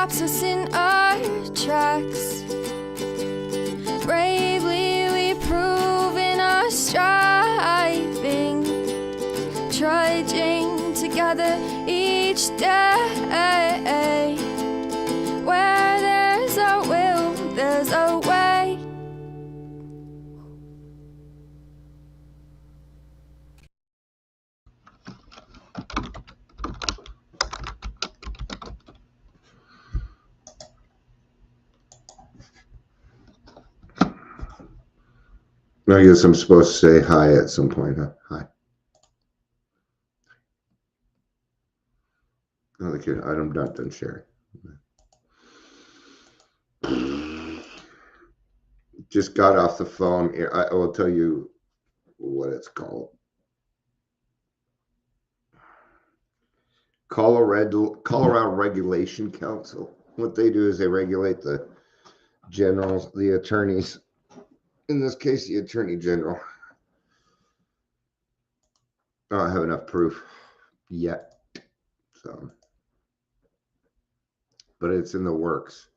stops us in our tracks. Bravely we prove in our striving, trudging together each day. Where there's a will, there's a way. I guess I'm supposed to say hi at some point, huh? Hi. Oh, the kid, I'm not done sharing. Just got off the phone. I will tell you what it's called. Colorado Regulation Council. What they do is they regulate the generals, the attorneys. In this case, the Attorney General. I don't have enough proof yet, so, but it's in the works.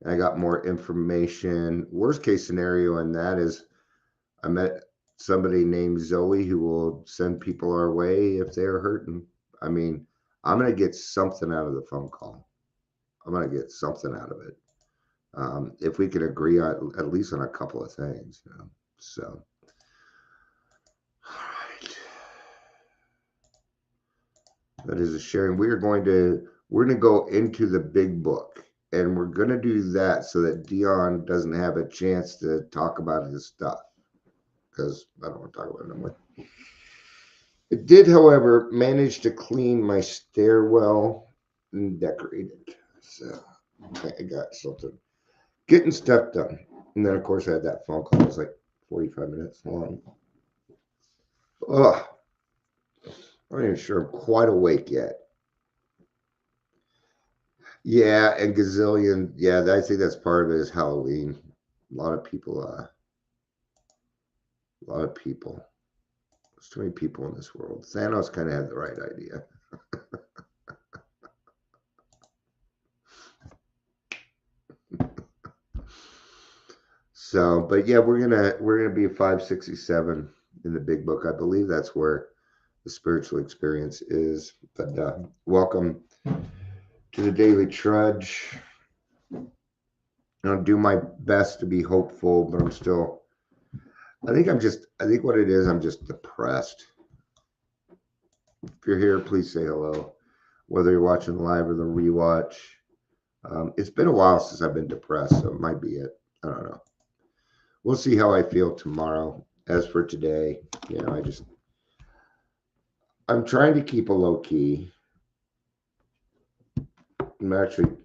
I got more information. Worst case scenario, and that is I met somebody named Zoe who will send people our way if they're hurting. I mean, I'm going to get something out of the phone call. I'm going to get something out of it. If we can agree on at least on a couple of things, you know. So, all right. That is a sharing. We're going to go into the big book, and we're going to do that so that Dion doesn't have a chance to talk about his stuff, because I don't want to talk about it anymore. It did, however, manage to clean my stairwell and decorate it. So I got something. Getting stuff done. And then, of course, I had that phone call. It was like 45 minutes long. Ugh. I'm not even sure I'm quite awake yet. Yeah, and gazillion. Yeah, I think that's part of it is Halloween. A lot of people. There's too many people in this world. Thanos kind of had the right idea. So, but yeah, we're gonna be 567 in the big book. I believe that's where the spiritual experience is. But welcome to the Daily Trudge. I'll do my best to be hopeful, but I'm still. I think what it is, I'm just depressed. If you're here, please say hello. Whether you're watching live or the rewatch. It's been a while since I've been depressed, so it might be it. I don't know. We'll see how I feel tomorrow. As for today, you know, I'm trying to keep a low key. I'm actually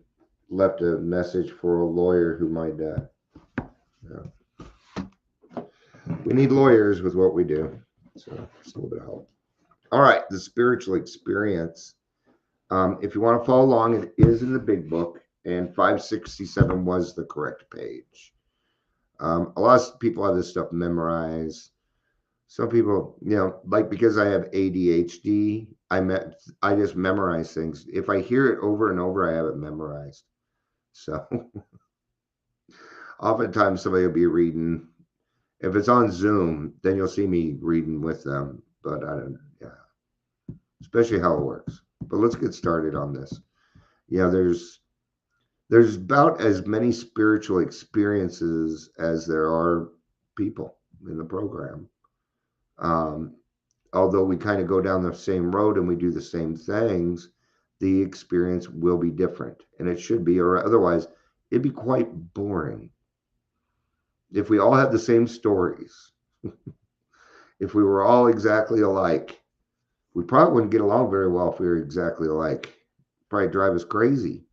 left a message for a lawyer who might, we need lawyers with what we do. So just a little bit of help. All right, the spiritual experience. If you want to follow along, it is in the big book, and 567 was the correct page. A lot of people have this stuff memorized. Some people, you know, like because I have ADHD, I just memorize things. If I hear it over and over, I have it memorized. So oftentimes somebody will be reading. If it's on Zoom, then you'll see me reading with them. But I don't, yeah, especially how it works. But let's get started on this. Yeah, there's about as many spiritual experiences as there are people in the program. Although we kind of go down the same road and we do the same things, the experience will be different, and it should be, or otherwise it'd be quite boring. If we all had the same stories, if we were all exactly alike, we probably wouldn't get along very well if we were exactly alike. Probably drive us crazy.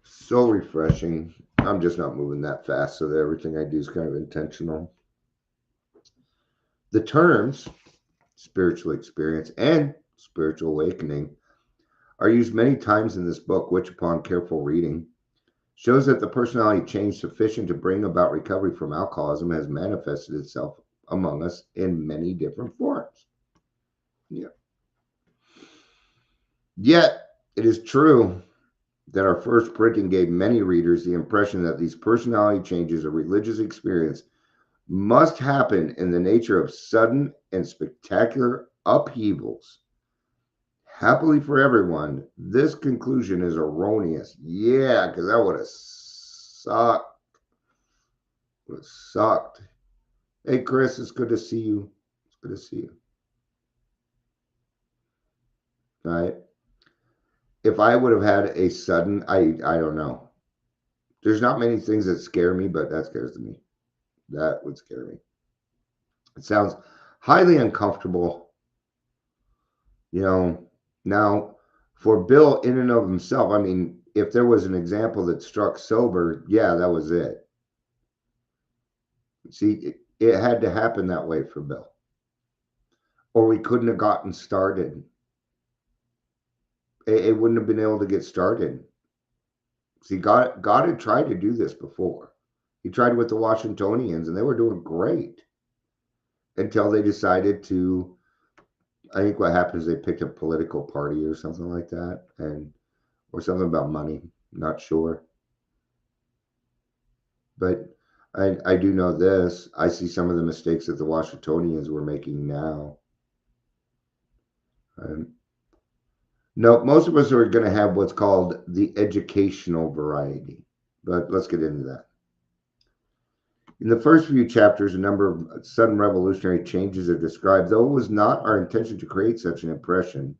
So refreshing. I'm just not moving that fast, so that everything I do is kind of intentional. The terms spiritual experience and spiritual awakening are used many times in this book, which upon careful reading shows that the personality change sufficient to bring about recovery from alcoholism has manifested itself among us in many different forms. Yeah. Yet, it is true that our first printing gave many readers the impression that these personality changes or religious experience must happen in the nature of sudden and spectacular upheavals. Happily for everyone, this conclusion is erroneous. Yeah, because that would have sucked. Would have sucked. Hey, Chris, it's good to see you. It's good to see you. All right. If I would have had a sudden, I don't know. There's not many things that scare me, but that scares me. That would scare me. It sounds highly uncomfortable. Now for Bill in and of himself, I mean, if there was an example that struck sober, yeah, that was it. See, it had to happen that way for Bill, or we couldn't have gotten started. It wouldn't have been able to get started. See, God had tried to do this before. He tried with the Washingtonians, and they were doing great until they decided to. I think what happened is they picked a political party or something like that, or something about money. Not sure, but I do know this. I see some of the mistakes that the Washingtonians were making now. No, most of us are going to have what's called the educational variety, but let's get into that. In the first few chapters, a number of sudden revolutionary changes are described, though it was not our intention to create such an impression.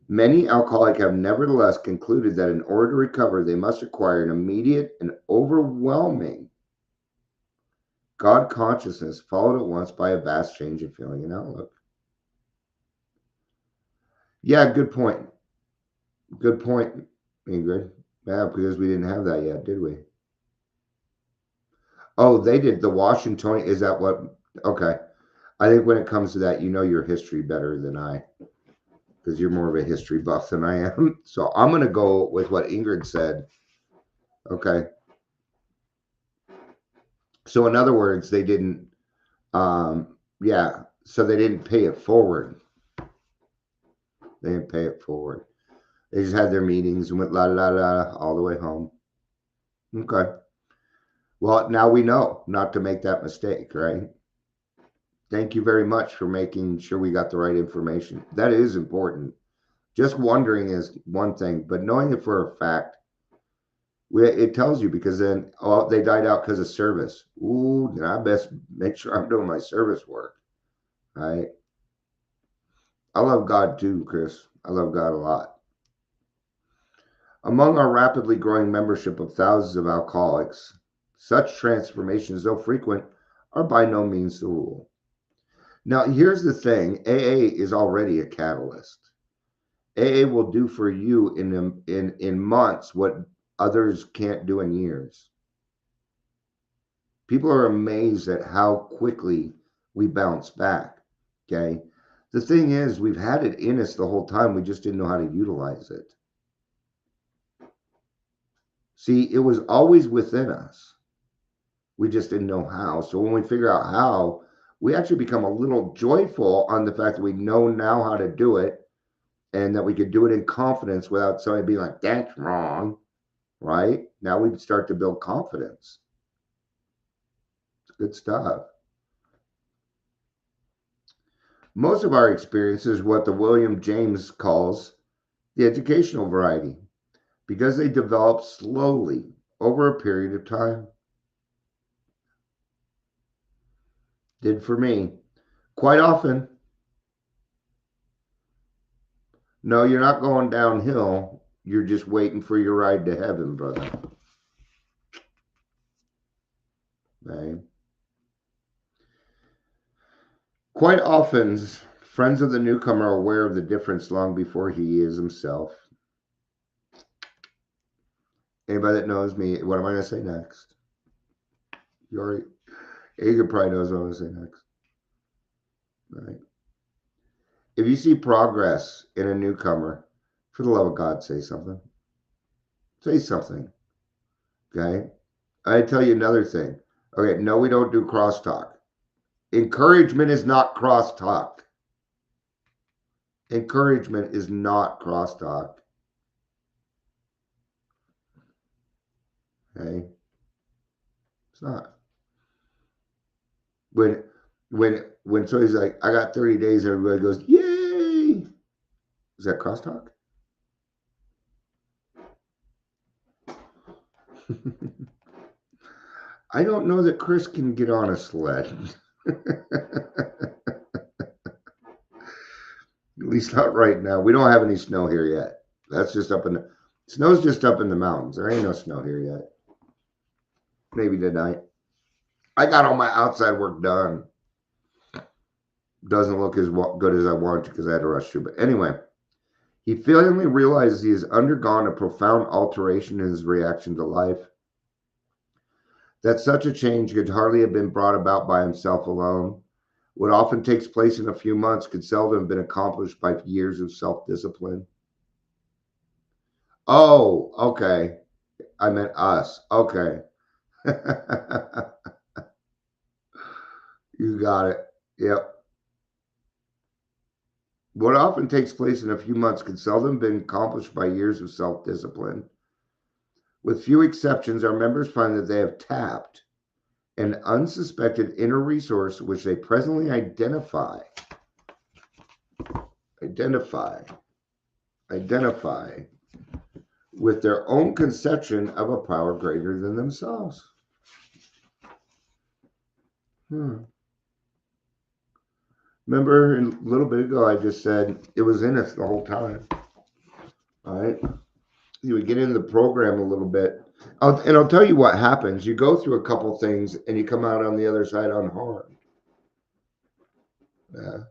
Many alcoholics have nevertheless concluded that in order to recover, they must acquire an immediate and overwhelming God consciousness, followed at once by a vast change in feeling and outlook. Yeah, good point. Good point, Ingrid. Yeah, because we didn't have that yet, did we? Oh, they did. The Washingtonian, is that what? Okay. I think when it comes to that, you know your history better than I, because you're more of a history buff than I am. So I'm going to go with what Ingrid said. Okay. So in other words, they didn't, so they didn't pay it forward. They didn't pay it forward. They just had their meetings and went la la la all the way home. Okay. Well, now we know not to make that mistake, right? Thank you very much for making sure we got the right information. That is important. Just wondering is one thing, but knowing it for a fact, it tells you, because then, they died out because of service. Ooh, then I best make sure I'm doing my service work, right? I love God too, Chris. I love God a lot. Among our rapidly growing membership of thousands of alcoholics, such transformations, though frequent, are by no means the rule. Now, here's the thing. AA is already a catalyst. AA will do for you in months what others can't do in years. People are amazed at how quickly we bounce back, okay? The thing is, we've had it in us the whole time. We just didn't know how to utilize it. See, it was always within us. We just didn't know how. So when we figure out how, we actually become a little joyful on the fact that we know now how to do it, and that we could do it in confidence without somebody being like, that's wrong, right? Now we start to build confidence. It's good stuff. Most of our experience is what the William James calls the educational variety, because they develop slowly over a period of time. Did for me. Quite often, no, you're not going downhill. You're just waiting for your ride to heaven, brother. Okay. Quite often, friends of the newcomer are aware of the difference long before he is himself. Anybody that knows me, what am I going to say next? You probably knows what I'm going to say next. Right. If you see progress in a newcomer, for the love of God, say something. Say something. Okay. I tell you another thing. Okay. No, we don't do crosstalk. Encouragement is not crosstalk. Encouragement is not crosstalk. Okay? It's not. When somebody's like, I got 30 days, everybody goes, yay! Is that crosstalk? I don't know that Chris can get on a sled. At least not right now. We don't have any snow here yet. That's just up in the snow's just up in the mountains. There ain't no snow here yet. Maybe tonight. I got all my outside work done. Doesn't look as good as I wanted to because I had to rush through. But anyway, he finally realizes he has undergone a profound alteration in his reaction to life. That such a change could hardly have been brought about by himself alone. What often takes place in a few months could seldom have been accomplished by years of self-discipline. Oh, okay. I meant us. Okay. You got it. Yep. What often takes place in a few months could seldom have been accomplished by years of self-discipline. With few exceptions, our members find that they have tapped an unsuspected inner resource which they presently identify with their own conception of a power greater than themselves. Remember a little bit ago I just said it was in us the whole time. All right. You would get into the program a little bit. I'll tell you what happens. You go through a couple things and you come out on the other side unharmed. Yeah.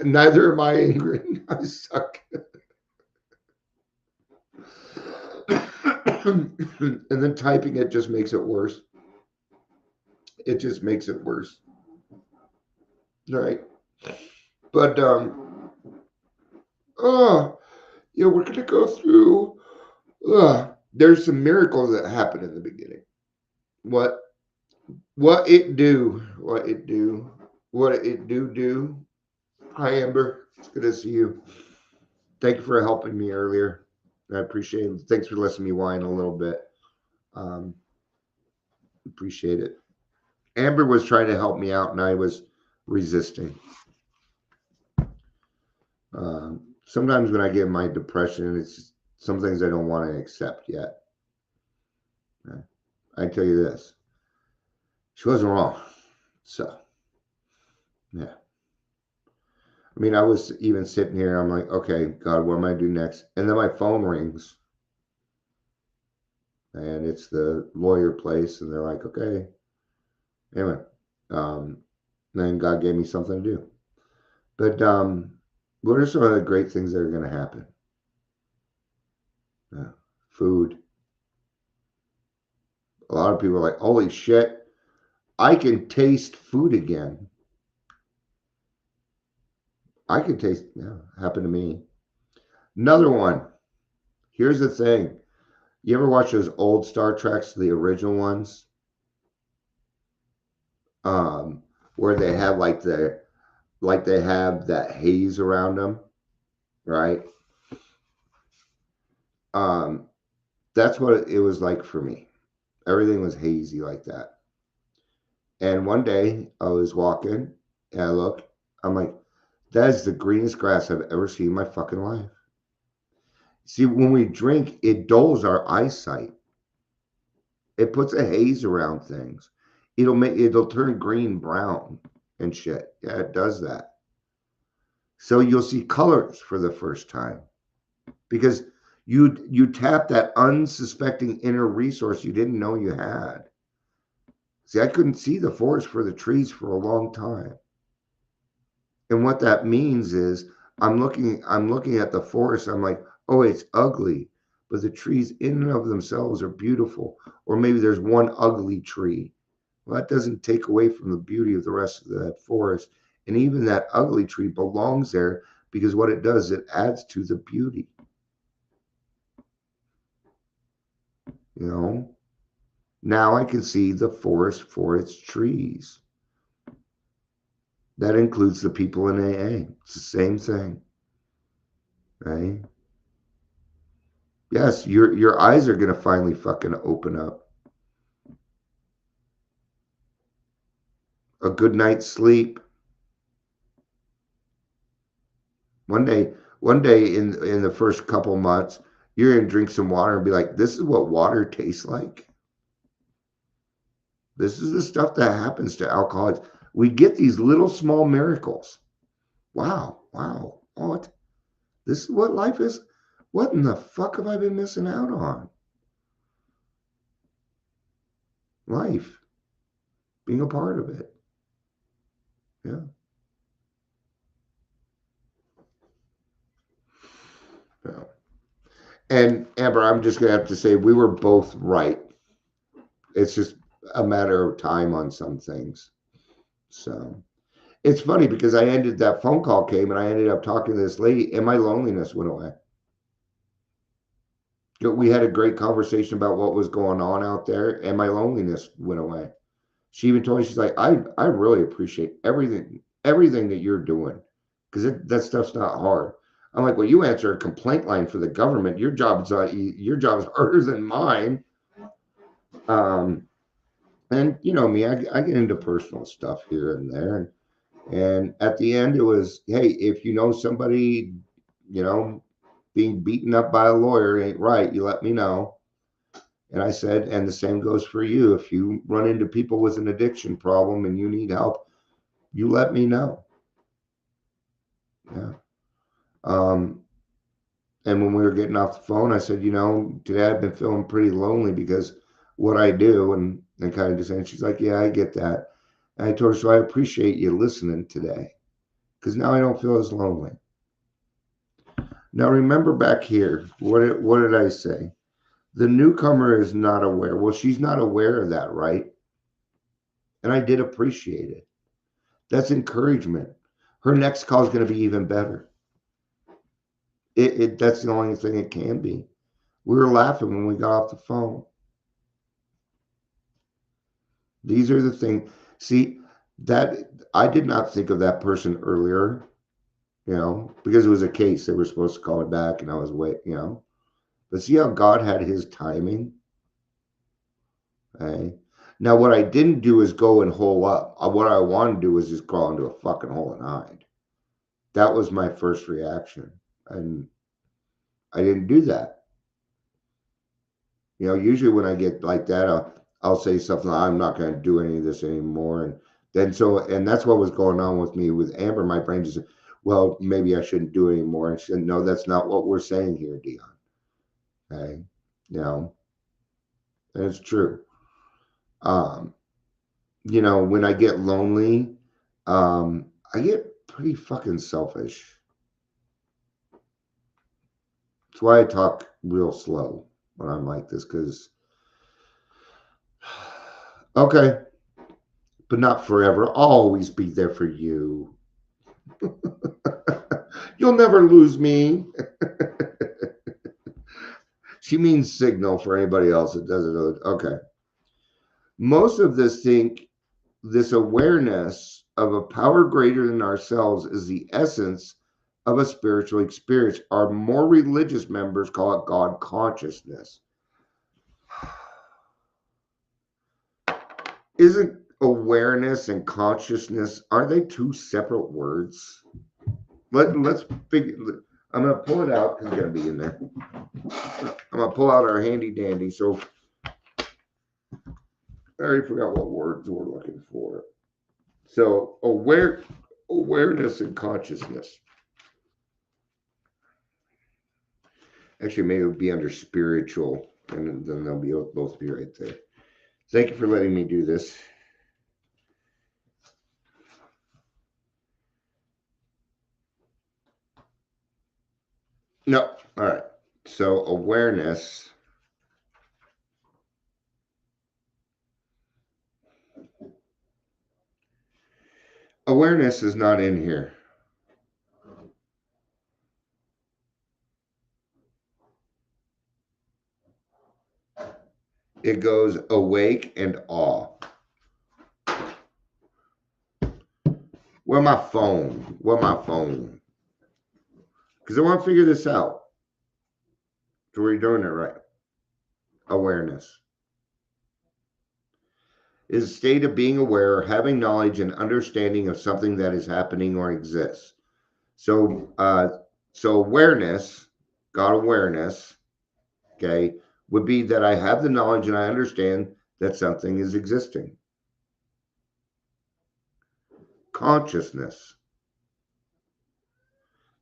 Neither am I angry. I suck. And then typing it just makes it worse. It just makes it worse. Right. But we're gonna go through there's some miracles that happen in the beginning. What it do. Hi Amber, it's good to see you. Thank you for helping me earlier. I appreciate it. Thanks for listening to me whine a little bit. Appreciate it. Amber was trying to help me out and I was resisting. Sometimes when I get my depression, it's some things I don't want to accept yet. I tell you this, she wasn't wrong. So, yeah. I mean, I was even sitting here, I'm like, okay, God, what am I going to do next? And then my phone rings. And it's the lawyer place, and they're like, okay. Anyway, then God gave me something to do. But what are some of the great things that are going to happen? Food. A lot of people are like, holy shit, I can taste food again. I can taste, happened to me. Another one. Here's the thing. You ever watch those old Star Treks, the original ones? Where they have they have that haze around them, right? That's what it was like for me. Everything was hazy like that. And one day I was walking and I look, I'm like, that is the greenest grass I've ever seen in my fucking life. See, when we drink, it dulls our eyesight. It puts a haze around things. It'll turn green, brown, and shit. Yeah, it does that. So you'll see colors for the first time because you tap that unsuspecting inner resource you didn't know you had. See, I couldn't see the forest for the trees for a long time. And what that means is I'm looking at the forest, I'm like, oh, it's ugly, but the trees in and of themselves are beautiful. Or maybe there's one ugly tree. Well, that doesn't take away from the beauty of the rest of that forest. And even that ugly tree belongs there because what it does, it adds to the beauty. You know, now I can see the forest for its trees. That includes the people in AA. It's the same thing, right? Yes, your eyes are gonna finally fucking open up. A good night's sleep. One day, one day in the first couple months, you're gonna drink some water and be like, "This is what water tastes like." This is the stuff that happens to alcoholics. We get these little small miracles. Wow, wow. What? This is what life is. What in the fuck have I been missing out on? Life, being a part of it. Yeah. Yeah. And Amber, I'm just gonna have to say we were both right. It's just a matter of time on some things. So it's funny because I ended that phone call came and I ended up talking to this lady and my loneliness went away. We had a great conversation about what was going on out there and my loneliness went away. She even told me, she's like, I really appreciate everything that you're doing because that stuff's not hard. I'm like, well, you answer a complaint line for the government. Your job is harder than mine. Um, and you know me, I get into personal stuff here and there, and at the end, it was, hey, if you know somebody, you know, being beaten up by a lawyer ain't right, you let me know. And I said, and the same goes for you. If you run into people with an addiction problem and you need help, you let me know. Yeah. Um, and when we were getting off the phone, I said, you know, today I've been feeling pretty lonely because what I do and kind of just, and she's like, yeah, I get that. And I told her, so I appreciate you listening today because now I don't feel as lonely. Now remember back here, what did I say? The newcomer is not aware. Well, she's not aware of that, right? And I did appreciate it. That's encouragement. Her next call is going to be even better. That's the only thing it can be. We were laughing when we got off the phone. These are the things. See, that I did not think of that person earlier, you know, because it was a case. They were supposed to call me back and I was waiting, you know. But see how God had his timing? Okay. Now, what I didn't do is go and hole up. What I wanted to do was just crawl into a fucking hole and hide. That was my first reaction. And I didn't do that. You know, usually when I get like that, I'll say something, I'm not going to do any of this anymore. And then and that's what was going on with me with Amber. My brain just said, well, maybe I shouldn't do it anymore. And she said, no, that's not what we're saying here, Dion. Okay. You know, and it's true. Um, you know, when I get lonely, I get pretty fucking selfish. That's why I talk real slow when I'm like this, because, okay, but not forever. I'll always be there for you. You'll never lose me. She means signal for anybody else that doesn't know. Okay. Most of us think this awareness of a power greater than ourselves is the essence of a spiritual experience. Our more religious members call it God consciousness. Isn't awareness and consciousness, are they two separate words? Let's figure. I'm gonna pull it out because it's gonna be in there. I'm gonna pull out our handy dandy. So I already forgot what words we're looking for. So awareness and consciousness. Actually, maybe it would be under spiritual, and then they'll be both be right there. Thank you for letting me do this. No, all right. So awareness. Awareness is not in here. It goes awake and awe. Where my phone? Where my phone? Because I want to figure this out. So we're doing it right. Awareness is a state of being aware, having knowledge and understanding of something that is happening or exists. So, awareness, God awareness, okay, would be that I have the knowledge and I understand that something is existing. Consciousness,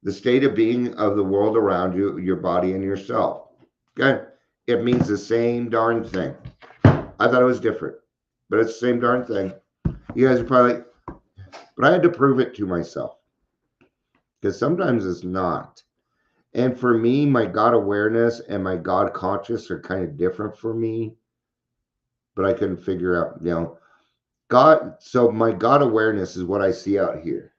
the state of being of the world around you, your body, and yourself. Okay, it means the same darn thing. I thought it was different, but it's the same darn thing. You guys are probably like, but I had to prove it to myself because sometimes it's not. And for me, my God awareness and my God conscious are kind of different for me, but I couldn't figure out, God. So my God awareness is what I see out here.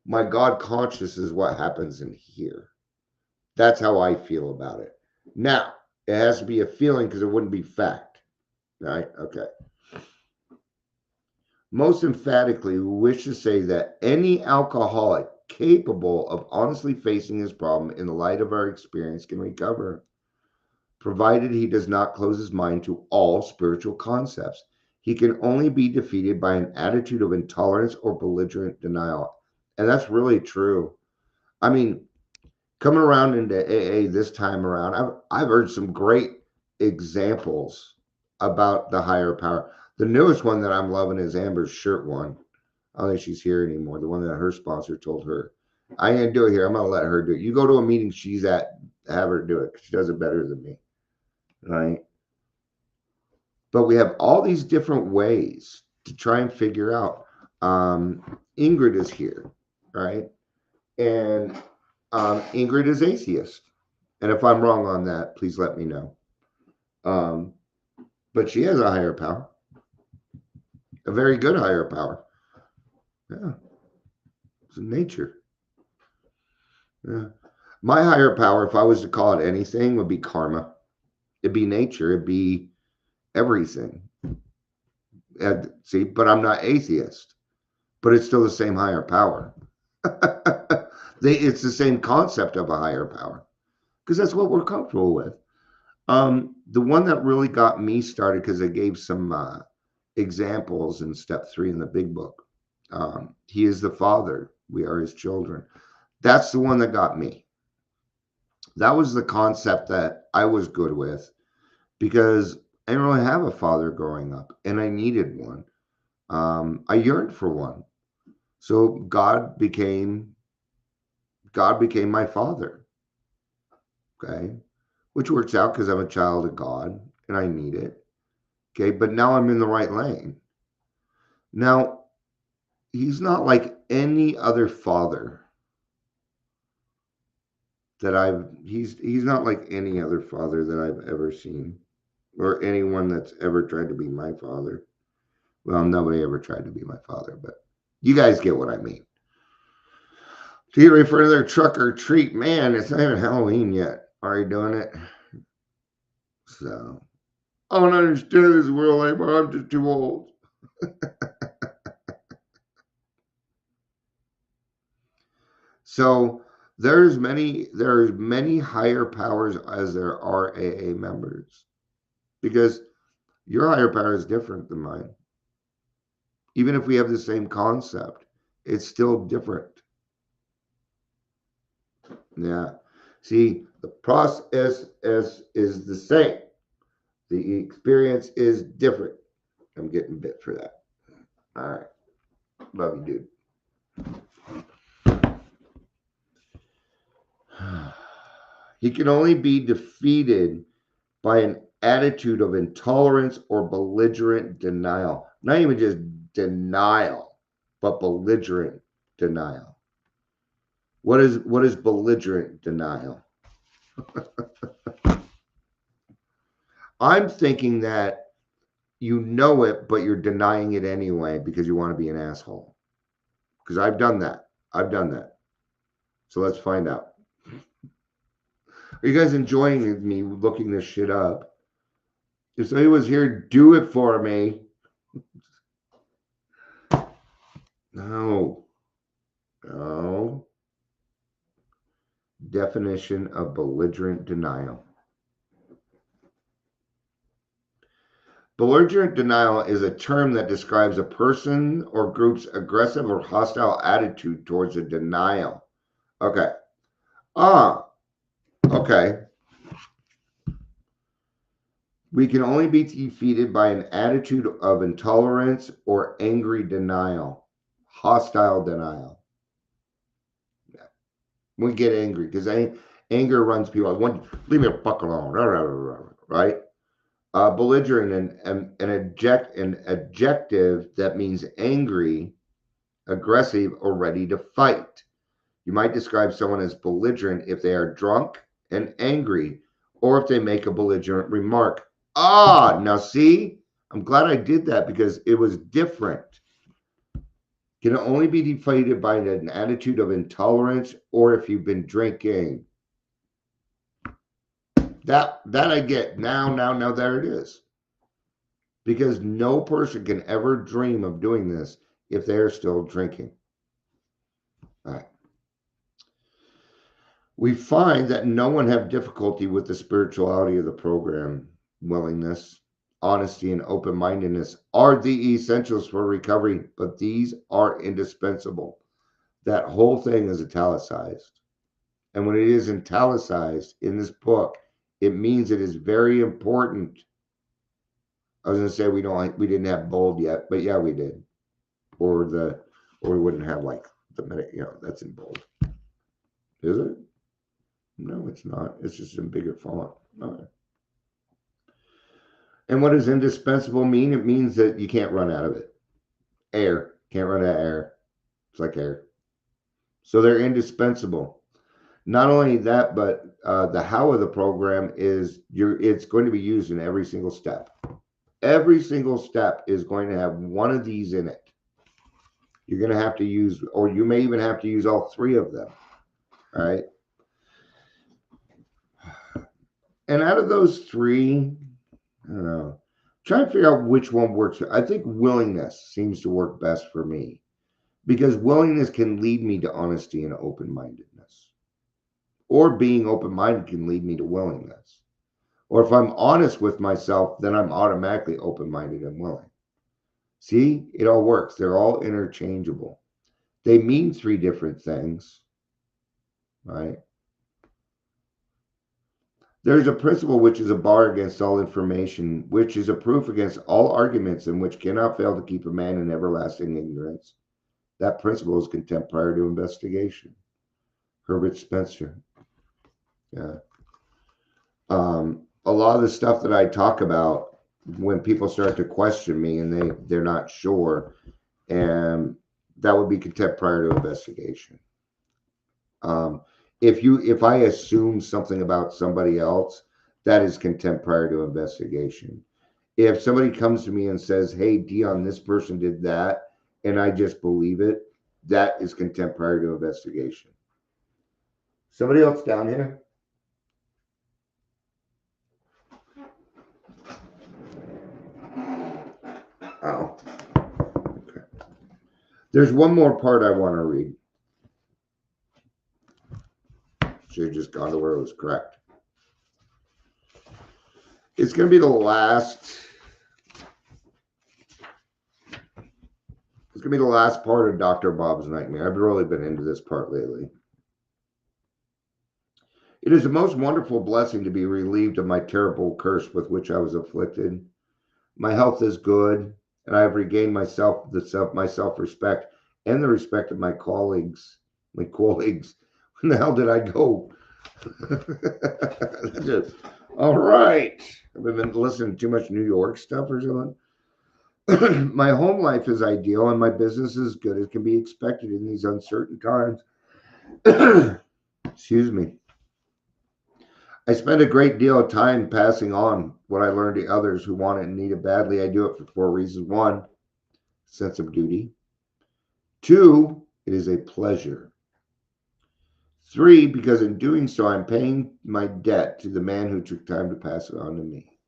My God conscious is what happens in here. That's how I feel about it. Now, it has to be a feeling because it wouldn't be fact, right? Okay. Most emphatically, we wish to say that any alcoholic capable of honestly facing his problem in the light of our experience can recover, provided he does not close his mind to all spiritual concepts. He can only be defeated by an attitude of intolerance or belligerent denial. And that's really true. I mean, coming around into AA this time around, I've heard some great examples about the higher power. The newest one that I'm loving is Amber's shirt one. I don't think she's here anymore. The one that her sponsor told her, I ain't gonna do it here. I'm gonna let her do it. You go to a meeting she's at, have her do it. She does it better than me. Right? But we have all these different ways to try and figure out. Ingrid is here, right? And Ingrid is atheist. And if I'm wrong on that, please let me know. But she has a higher power, a very good higher power. Yeah, it's nature. Yeah. My higher power, if I was to call it anything, would be karma. It'd be nature. It'd be everything. And, see, but I'm not atheist. But it's still the same higher power. It's the same concept of a higher power because that's what we're comfortable with. The one that really got me started, because I gave some examples in step 3 in the big book. He is the Father. We are his children. That's the one that got me. That was the concept that I was good with because I didn't really have a father growing up and I needed one. I yearned for one. So God became my father. Okay. Which works out because I'm a child of God and I need it. Okay. But now I'm in the right lane. Now, he's not like any other father that he's not like any other father that I've ever seen or anyone that's ever tried to be my father. Well, nobody ever tried to be my father, but you guys get what I mean. To get ready for another truck or treat, man, it's not even Halloween yet. Are you doing it? So, I don't understand this world anymore. I'm just too old. So there's many higher powers as there are AA members because your higher power is different than mine. Even if we have the same concept, it's still different. Yeah. See, the process is the same. The experience is different. I'm getting bit for that. All right. Love you, dude. He can only be defeated by an attitude of intolerance or belligerent denial. Not even just denial, but belligerent denial. What is belligerent denial? I'm thinking that you know it, but you're denying it anyway because you want to be an asshole. Because I've done that. So let's find out. Are you guys enjoying me looking this shit up? If somebody was here, do it for me. No. No. Definition of belligerent denial. Belligerent denial is a term that describes a person or group's aggressive or hostile attitude towards a denial. Okay. Okay. We can only be defeated by an attitude of intolerance or angry denial, hostile denial. Yeah. We get angry because anger runs people. Leave me the fuck alone, right? Belligerent, an adjective that means angry, aggressive, or ready to fight. You might describe someone as belligerent if they are drunk and angry, or if they make a belligerent remark. Now see, I'm glad I did that because it was different. Can only be defeated by an attitude of intolerance or if you've been drinking. That I get. Now there it is. Because no person can ever dream of doing this if they're still drinking. All right. We find that no one have difficulty with the spirituality of the program. Willingness, honesty, and open-mindedness are the essentials for recovery, but these are indispensable. That whole thing is italicized. And when it is italicized in this book, it means it is very important. I was going to say we didn't have bold yet, but yeah, we did. Or we wouldn't have like that's in bold. Is it? No, it's not. It's just in bigger font. No. And what does indispensable mean? It means that you can't run out of it. Air. Can't run out of air. It's like air. So they're indispensable. Not only that, but the how of the program is it's going to be used in every single step. Every single step is going to have one of these in it. You're going to have to use, or you may even have to use all three of them. All right. And out of those three, I don't know, try to figure out which one works. I think willingness seems to work best for me because willingness can lead me to honesty and open-mindedness. Or being open-minded can lead me to willingness. Or if I'm honest with myself, then I'm automatically open-minded and willing. See, it all works. They're all interchangeable. They mean three different things, right? There's a principle which is a bar against all information, which is a proof against all arguments, and which cannot fail to keep a man in everlasting ignorance. That principle is contempt prior to investigation. Herbert Spencer. Yeah. A lot of the stuff that I talk about, when people start to question me and they're not sure, and that would be contempt prior to investigation. If I assume something about somebody else, that is contempt prior to investigation. If somebody comes to me and says, hey, Dion, this person did that, and I just believe it, that is contempt prior to investigation. Somebody else down here? Oh. Okay. There's one more part I want to read. Should have just gone to where it was correct. It's going to be the last. It's going to be the last part of Dr. Bob's Nightmare. I've really been into this part lately. It is the most wonderful blessing to be relieved of my terrible curse with which I was afflicted. My health is good, and I have regained my self-respect and the respect of my colleagues. When the hell did I go? All right. I've been listening to too much New York stuff or something. My home life is ideal, and my business is good as can be expected in these uncertain times. Excuse me. I spend a great deal of time passing on what I learned to others who want it and need it badly. I do it for 4 reasons. 1, sense of duty. 2, it is a pleasure. 3, because in doing so, I'm paying my debt to the man who took time to pass it on to me.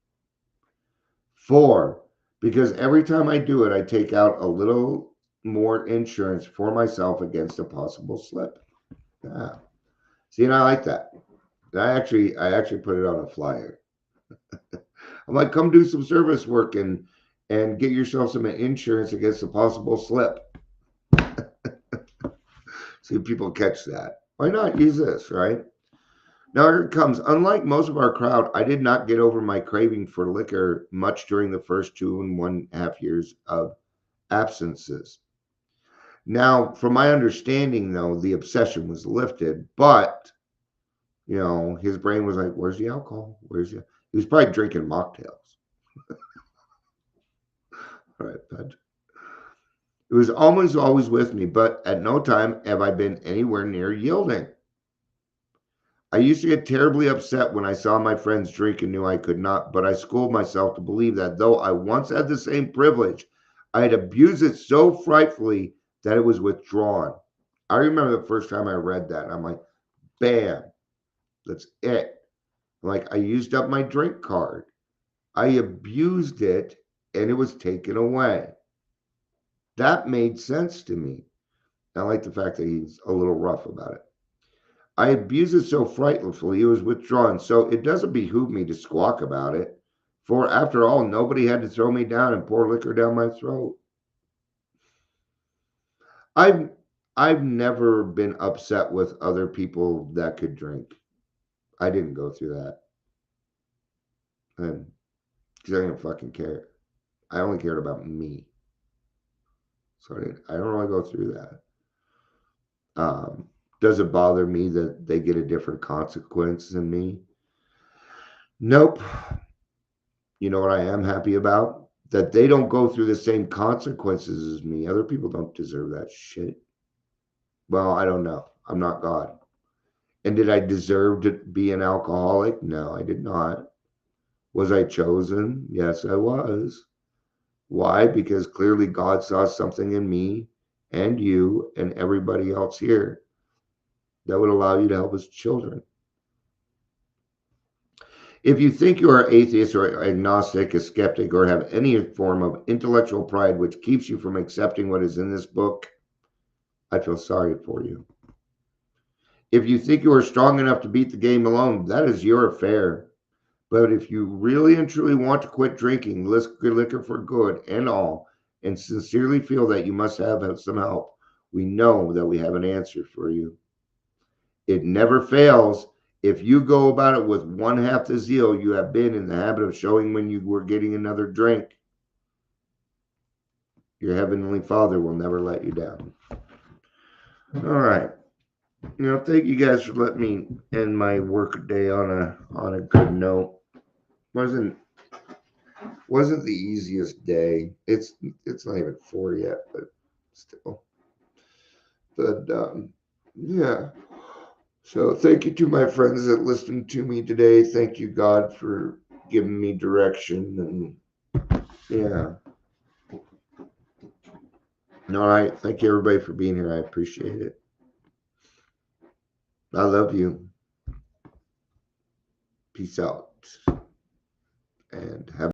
4, because every time I do it, I take out a little more insurance for myself against a possible slip. Yeah. See, and I like that. I actually put it on a flyer. I'm like, come do some service work and get yourself some insurance against a possible slip. See if people catch that. Why not use this, right? Now here it comes. Unlike most of our crowd, I did not get over my craving for liquor much during the first 2.5 years of absences. Now, from my understanding, though, the obsession was lifted, but his brain was like, "Where's the alcohol? Where's the?" He was probably drinking mocktails. All right, but it was almost always with me, but at no time have I been anywhere near yielding. I used to get terribly upset when I saw my friends drink and knew I could not, but I schooled myself to believe that though I once had the same privilege, I had abused it so frightfully that it was withdrawn. I remember the first time I read that, and I'm like, bam, that's it. Like, I used up my drink card. I abused it, and it was taken away. That made sense to me. I like the fact that he's a little rough about it. I abused it so frightfully, it was withdrawn. So it doesn't behoove me to squawk about it. For after all, nobody had to throw me down and pour liquor down my throat. I've never been upset with other people that could drink. I didn't go through that. And because I didn't fucking care. I only cared about me. So I don't really go through that. Does it bother me that they get a different consequence than me? Nope. You know what I am happy about? That they don't go through the same consequences as me. Other people don't deserve that shit. Well, I don't know. I'm not God. And did I deserve to be an alcoholic? No, I did not. Was I chosen? Yes, I was. Why? Because clearly God saw something in me and you and everybody else here that would allow you to help his children. If you think you are atheist or agnostic, a skeptic, or have any form of intellectual pride which keeps you from accepting what is in this book, I feel sorry for you. If you think you are strong enough to beat the game alone, that is your affair. But if you really and truly want to quit drinking liquor for good and all, and sincerely feel that you must have some help, we know that we have an answer for you. It never fails. If you go about it with one half the zeal you have been in the habit of showing when you were getting another drink, your heavenly Father will never let you down. All right. Thank you guys for letting me end my work day on a good note. Wasn't the easiest day. It's not even 4 yet, but still. But yeah. So thank you to my friends that listened to me today. Thank you, God, for giving me direction. And yeah. All right. Thank you, everybody, for being here. I appreciate it. I love you. Peace out. And have